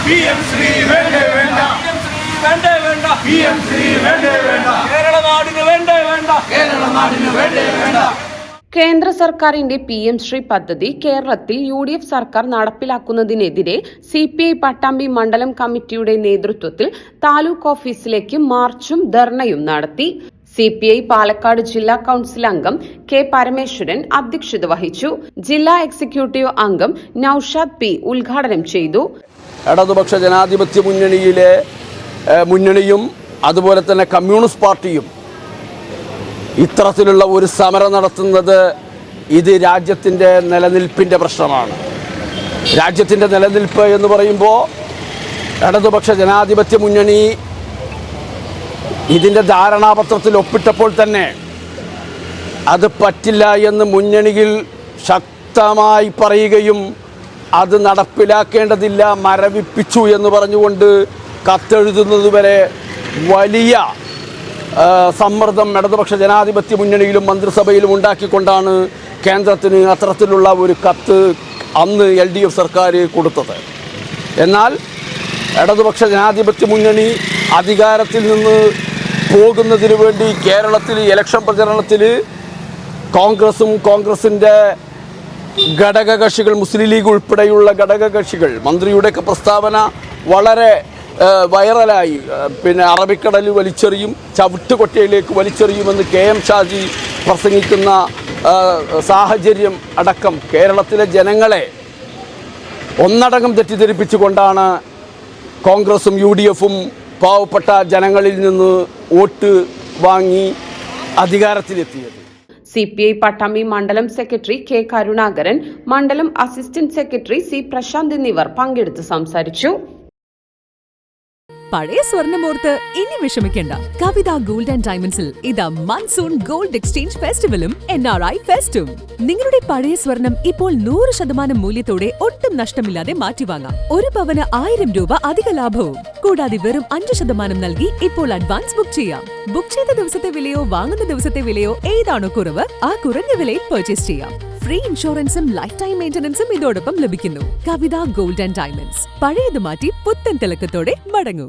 PM Shri വേണ്ടേ വേണ്ട, വേണ്ടേ വേണ്ട, PM ശ്രീ വേണ്ടേ വേണ്ട, കേരള നാടിന് വേണ്ടേ വേണ്ട, കേരള നാടിന് വേണ്ടേ വേണ്ട. കേന്ദ്ര സർക്കാരിന്റെ PM ശ്രീ പദ്ധതി കേരളത്തിൽ UDF സർക്കാർ നടപ്പിലാക്കുന്നതിനെതിരെ CPI പട്ടാമ്പി മണ്ഡലം കമ്മിറ്റിയുടെ നേതൃത്വത്തിൽ താലൂക്ക് ഓഫീസിലേക്ക് മാർച്ചും ധർണയും നടത്തി. CPI പാലക്കാട് ജില്ലാ കൌൺസിൽ അംഗം K പരമേശ്വരൻ അധ്യക്ഷത വഹിച്ചു. ജില്ലാ എക്സിക്യൂട്ടീവ് അംഗം നൌഷാദ് P ഉദ്ഘാടനം ചെയ്തു. ഇടതുപക്ഷ ജനാധിപത്യ മുന്നണിയും അതുപോലെ തന്നെ കമ്മ്യൂണിസ്റ്റ് പാർട്ടിയും ഇത്തരത്തിലുള്ള ഒരു സമരം നടത്തുന്നത് ഇത് രാജ്യത്തിൻ്റെ നിലനിൽപ്പിൻ്റെ പ്രശ്നമാണ്. രാജ്യത്തിൻ്റെ നിലനിൽപ്പ് എന്ന് പറയുമ്പോൾ ഇടതുപക്ഷ ജനാധിപത്യ മുന്നണി ഇതിൻ്റെ ധാരണാപത്രത്തിൽ ഒപ്പിട്ടപ്പോൾ തന്നെ അത് പറ്റില്ല എന്ന് മുന്നണിയിൽ ശക്തമായി പറയുകയും അത് നടപ്പിലാക്കേണ്ടതില്ല, മരവിപ്പിച്ചു എന്ന് പറഞ്ഞുകൊണ്ട് കത്തെഴുതുന്നതുവരെ വലിയ സമ്മർദ്ദം ഇടതുപക്ഷ ജനാധിപത്യ മുന്നണിയിലും മന്ത്രിസഭയിലും ഉണ്ടാക്കിക്കൊണ്ടാണ് കേന്ദ്രത്തിന് അത്തരത്തിലുള്ള ഒരു കത്ത് അന്ന് LDF സർക്കാർ കൊടുത്തത്. എന്നാൽ ഇടതുപക്ഷ ജനാധിപത്യ മുന്നണി അധികാരത്തിൽ നിന്ന് പോകുന്നതിന് വേണ്ടി കേരളത്തിൽ ഇലക്ഷൻ പ്രചരണത്തിൽ കോൺഗ്രസും കോൺഗ്രസിൻ്റെ ഘടകകക്ഷികൾ, മുസ്ലിം ലീഗ് ഉൾപ്പെടെയുള്ള ഘടകകക്ഷികൾ, മന്ത്രിയുടെയൊക്കെ പ്രസ്താവന വളരെ വൈറലായി. പിന്നെ അറബിക്കടലിൽ വലിച്ചെറിയും, ചവിട്ടുകൊട്ടയിലേക്ക് വലിച്ചെറിയുമെന്ന് KM ഷാജി പ്രസംഗിക്കുന്ന സാഹചര്യം അടക്കം കേരളത്തിലെ ജനങ്ങളെ ഒന്നടങ്കം തെറ്റിദ്ധരിപ്പിച്ചുകൊണ്ടാണ് കോൺഗ്രസും UDFും പാവപ്പെട്ട ജനങ്ങളിൽ നിന്ന് വോട്ട് വാങ്ങി അധികാരത്തിലെത്തിയത്. CPI പട്ടാമ്പി മണ്ഡലം സെക്രട്ടറി K കരുണാകരൻ, മണ്ഡലം അസിസ്റ്റന്റ് സെക്രട്ടറി C പ്രശാന്ത് എന്നിവർ പങ്കെടുത്ത് സംസാരിച്ചു. പഴയ സ്വർണ്ണമോർത്ത് ഇനി വിഷമിക്കേണ്ട. കവിത ഗോൾഡ് ആൻഡ് ഡയമണ്ട്സിൽ ഇതാ മൺസൂൺ ഗോൾഡ് എക്സ്ചേഞ്ച് ഫെസ്റ്റിവലും NRI ഫെസ്റ്റും. നിങ്ങളുടെ പഴയ സ്വർണം ഇപ്പോൾ 100% മൂല്യത്തോടെ ഒട്ടും നഷ്ടമില്ലാതെ മാറ്റിവാങ്ങാം. ഒരു പവന് 1000 രൂപ അധിക ലാഭവും. കൂടാതെ വെറും 5% നൽകി ഇപ്പോൾ അഡ്വാൻസ് ബുക്ക് ചെയ്യാം. ബുക്ക് ചെയ്ത ദിവസത്തെ വിലയോ വാങ്ങുന്ന ദിവസത്തെ വിലയോ ഏതാണോ കുറവ്, ആ കുറഞ്ഞ വിലയിൽ പർച്ചേസ് ചെയ്യാം. ഫ്രീ ഇൻഷുറൻസും ലൈഫ് ടൈം മെയിന്റനൻസും ഇതോടൊപ്പം ലഭിക്കുന്നു. കവിത ഗോൾഡ് ആൻഡ് ഡയമണ്ട്സ്. പഴയത് മാറ്റി പുത്തൻ തിളക്കത്തോടെ മടങ്ങൂ.